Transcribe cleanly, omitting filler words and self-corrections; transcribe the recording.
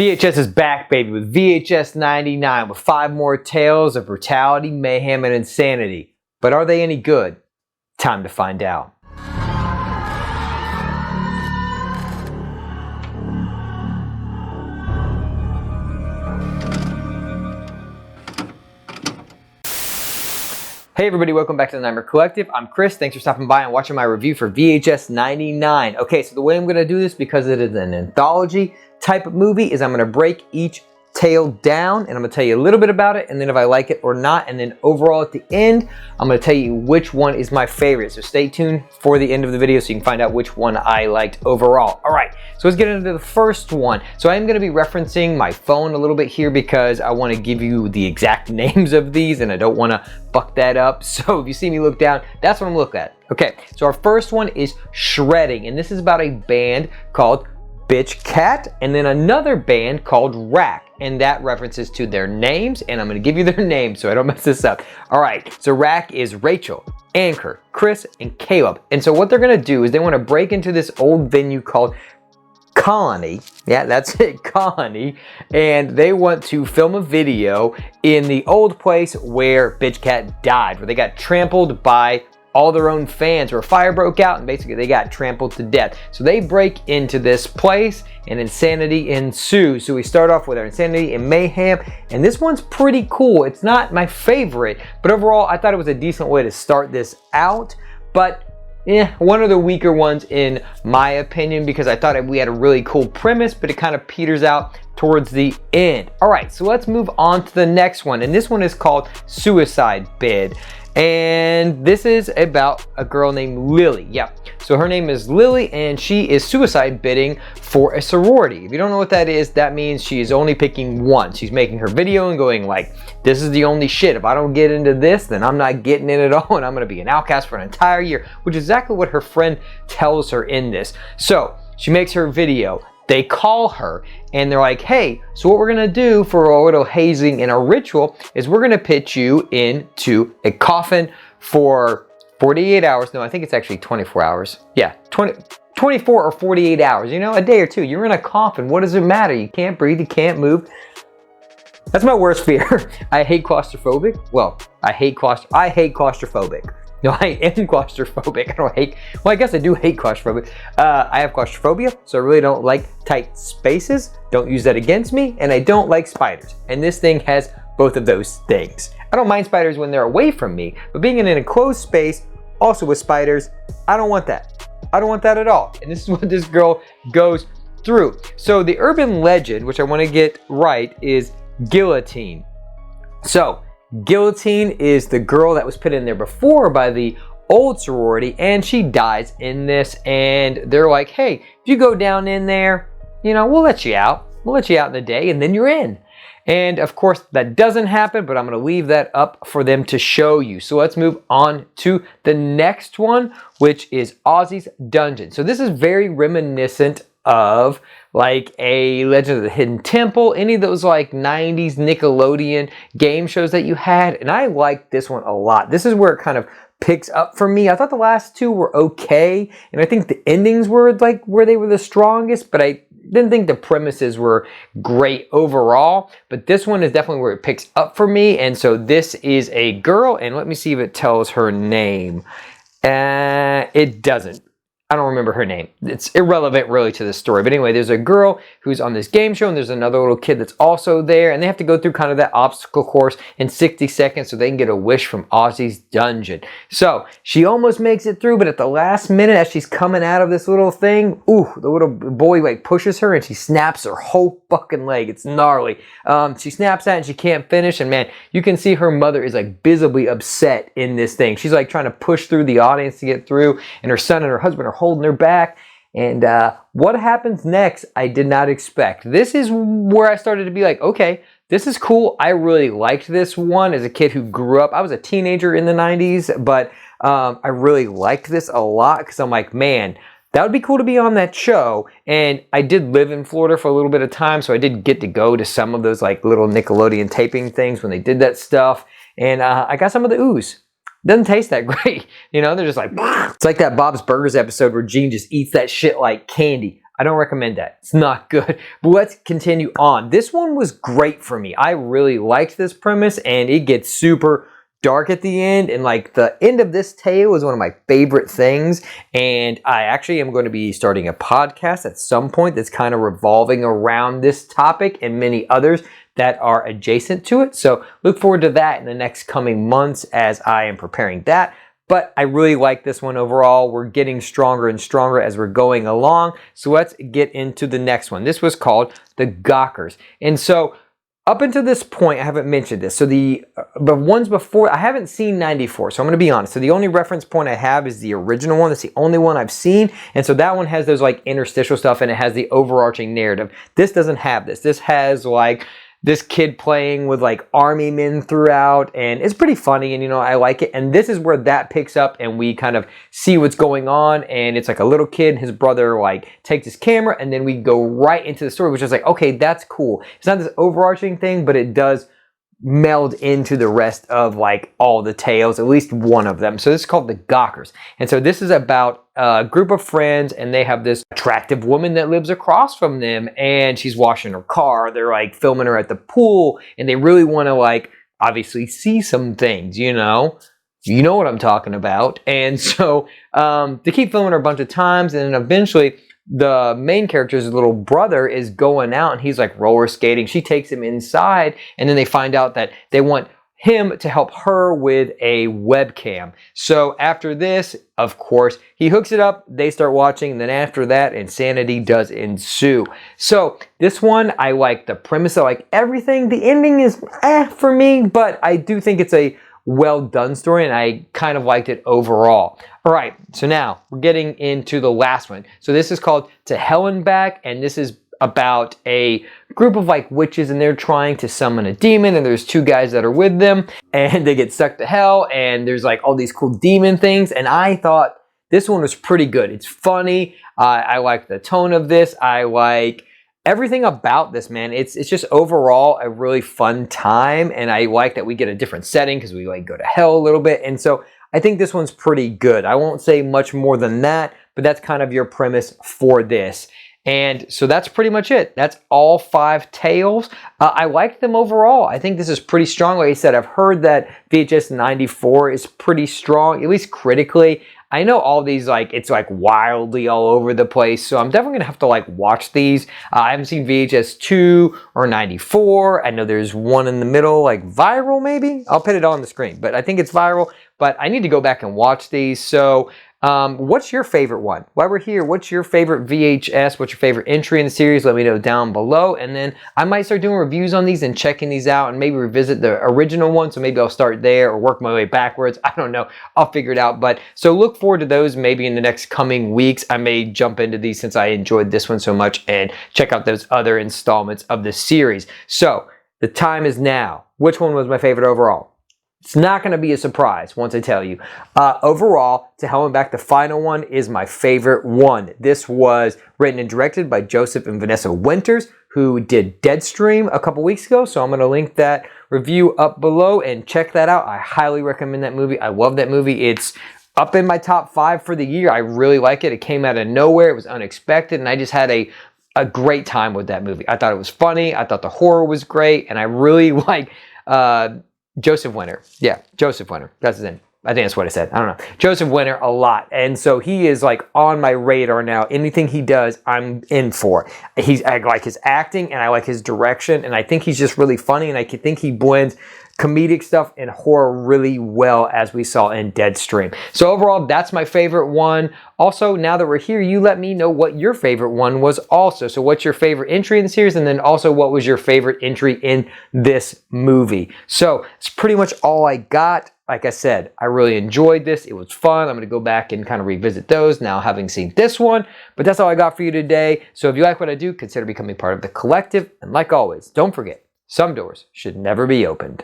VHS is back, baby, with VHS 99 with 5 more tales of brutality, mayhem, and insanity. But are they any good? Time to find out. Hey everybody, welcome back to the Nightmare Collective. I'm Chris. Thanks for stopping by and watching my review for VHS 99. Okay, so the way I'm going to do this, because it is an anthology type of movie, is I'm going to break each tale down and I'm going to tell you a little bit about it, and then if I like it or not, and then overall at the end I'm going to tell you which one is my favorite. So stay tuned for the end of the video so you can find out which one I liked overall. Alright, so let's get into the first one. So I'm going to be referencing my phone a little bit here because I want to give you the exact names of these and I don't want to fuck that up. So if you see me look down, that's what I'm looking at. Okay, so our first one is Shredding, and this is about a band called Bitch Cat and then another band called Rack, and that references to their names, and I'm going to give you their names so I don't mess this up. All right, so Rack is Rachel, Anchor, Chris, and Caleb. And so what they're going to do is they want to break into this old venue called Colony. Yeah, that's it, Colony. And they want to film a video in the old place where Bitch Cat died, where they got trampled by all their own fans, where a fire broke out and basically they got trampled to death. So they break into this place and insanity ensues. So we start off with our insanity and mayhem, and this one's pretty cool. It's not my favorite, but overall I thought it was a decent way to start this out. But one of the weaker ones in my opinion, because I thought we had a really cool premise, but it kind of peters out towards the end. All right, so let's move on to the next one, and this one is called Suicide Bid. And this is about a girl named Lily. Yeah, so her name is Lily and she is suicide bidding for a sorority. If you don't know what that is, that means she is only picking one. She's making her video and going like, this is the only shit. If I don't get into this, then I'm not getting in at all and I'm going to be an outcast for an entire year, which is exactly what her friend tells her in this. So she makes her video. They call her and they're like, hey, so what we're gonna do for a little hazing and a ritual is we're gonna pitch you into a coffin for 48 hours. No, I think it's actually 24 hours. Yeah, 24 or 48 hours, you know, a day or two. You're in a coffin. What does it matter? You can't breathe, you can't move. That's my worst fear. I hate claustrophobic. Well, I hate claustrophobic. No, I am claustrophobic. I don't hate, well, I guess I do hate claustrophobic. I have claustrophobia, so I really don't like tight spaces. Don't use that against me. And I don't like spiders. And this thing has both of those things. I don't mind spiders when they're away from me, but being in an enclosed space, also with spiders, I don't want that. I don't want that at all. And this is what this girl goes through. So the urban legend, which I want to get right, is guillotine. So Guillotine is the girl that was put in there before by the old sorority, and she dies in this, and they're like, hey, if you go down in there, you know, we'll let you out. We'll let you out in the day, and then you're in. And of course, that doesn't happen, but I'm going to leave that up for them to show you. So let's move on to the next one, which is Ozzy's Dungeon. So this is very reminiscent of like a Legend of the Hidden Temple, any of those like 90s Nickelodeon game shows that you had, and I like this one a lot. This is where it kind of picks up for me. I thought the last two were okay, and I think the endings were like where they were the strongest, but I didn't think the premises were great overall. But this one is definitely where it picks up for me, and so this is a girl, and let me see if it tells her name. It doesn't. I don't remember her name. It's irrelevant really to the story. But anyway, there's a girl who's on this game show and there's another little kid that's also there, and they have to go through kind of that obstacle course in 60 seconds so they can get a wish from Ozzy's dungeon. So she almost makes it through, but at the last minute as she's coming out of this little thing, ooh, the little boy like pushes her and she snaps her whole fucking leg. It's gnarly. She snaps that and she can't finish, and man, you can see her mother is like visibly upset in this thing. She's like trying to push through the audience to get through, and her son and her husband are holding her back. And what happens next, I did not expect. This is where I started to be like, okay, this is cool. I really liked this one as a kid who grew up. I was a teenager in the 90s, but I really liked this a lot because I'm like, man, that would be cool to be on that show. And I did live in Florida for a little bit of time, so I did get to go to some of those like little Nickelodeon taping things when they did that stuff. And I got some of the ooze. Doesn't taste that great. You know, they're just like, it's like that Bob's Burgers episode where Gene just eats that shit like candy. I don't recommend that. It's not good. But let's continue on. This one was great for me. I really liked this premise, and it gets super dark at the end, and like the end of this tale is one of my favorite things. And I actually am going to be starting a podcast at some point that's kind of revolving around this topic and many others that are adjacent to it. So look forward to that in the next coming months as I am preparing that. But I really like this one overall. We're getting stronger and stronger as we're going along. So let's get into the next one. This was called The Gawkers. And so up until this point, I haven't mentioned this. So the ones before, I haven't seen 94. So I'm going to be honest. So the only reference point I have is the original one. That's the only one I've seen. And so that one has those like interstitial stuff, and it has the overarching narrative. This doesn't have this. This has like this kid playing with like army men throughout, and it's pretty funny, and you know, I like it. And this is where that picks up, and we kind of see what's going on, and it's like a little kid, his brother like takes his camera, and then we go right into the story, which is like, okay, that's cool. It's not this overarching thing, but it does meld into the rest of like all the tales, at least one of them. So this is called The Gawkers. And so this is about a group of friends, and they have this attractive woman that lives across from them, and she's washing her car. They're like filming her at the pool, and they really want to like obviously see some things, you know what I'm talking about. And so they keep filming her a bunch of times, and then eventually the main character's little brother is going out, and he's like roller skating. She takes him inside, and then they find out that they want him to help her with a webcam. So after this, of course, he hooks it up, they start watching, and then after that, insanity does ensue. So this one, I like the premise, I like everything. The ending is for me, but I do think it's a well done story, and I kind of liked it overall. All right, so now we're getting into the last one. So this is called To Hell and Back, and this is about a group of like witches, and they're trying to summon a demon, and there's two guys that are with them, and they get sucked to hell, and there's like all these cool demon things. And I thought this one was pretty good. It's funny. I like the tone of this. I like everything about this, man. It's just overall a really fun time, and I like that we get a different setting because we like go to hell a little bit. And so I think this one's pretty good. I won't say much more than that, but that's kind of your premise for this. And so that's pretty much it. That's all 5 tales. I like them overall. I think this is pretty strong. Like I said, I've heard that VHS 94 is pretty strong, at least critically. I know all these, like, it's like wildly all over the place, so I'm definitely gonna have to like watch these. I haven't seen VHS 2 or 94. I know there's one in the middle, like Viral maybe? I'll put it on the screen, but I think it's Viral. But I need to go back and watch these. So what's your favorite one? While we're here, what's your favorite VHS? What's your favorite entry in the series? Let me know down below. And then I might start doing reviews on these and checking these out, and maybe revisit the original one. So maybe I'll start there or work my way backwards. I don't know. I'll figure it out. But so look forward to those maybe in the next coming weeks. I may jump into these since I enjoyed this one so much, and check out those other installments of the series. So the time is now. Which one was my favorite overall? It's not going to be a surprise once I tell you. Overall, To Hell and Back, the final one, is my favorite one. This was written and directed by Joseph and Vanessa Winters, who did Deadstream a couple weeks ago. So I'm going to link that review up below and check that out. I highly recommend that movie. I love that movie. It's up in my top 5 for the year. I really like it. It came out of nowhere. It was unexpected, and I just had a great time with that movie. I thought it was funny. I thought the horror was great, and I really like Joseph Winter. Yeah, Joseph Winter. That's his name. I think that's what I said. I don't know. Joseph Winter a lot. And so he is like on my radar now. Anything he does, I'm in for. I like his acting, and I like his direction, and I think he's just really funny, and I think he blends comedic stuff and horror really well, as we saw in Deadstream. So overall, that's my favorite one. Also, now that we're here, you let me know what your favorite one was also. So what's your favorite entry in the series? And then also, what was your favorite entry in this movie? So it's pretty much all I got. Like I said, I really enjoyed this. It was fun. I'm going to go back and kind of revisit those now, having seen this one. But that's all I got for you today. So if you like what I do, consider becoming part of the collective. And like always, don't forget, some doors should never be opened.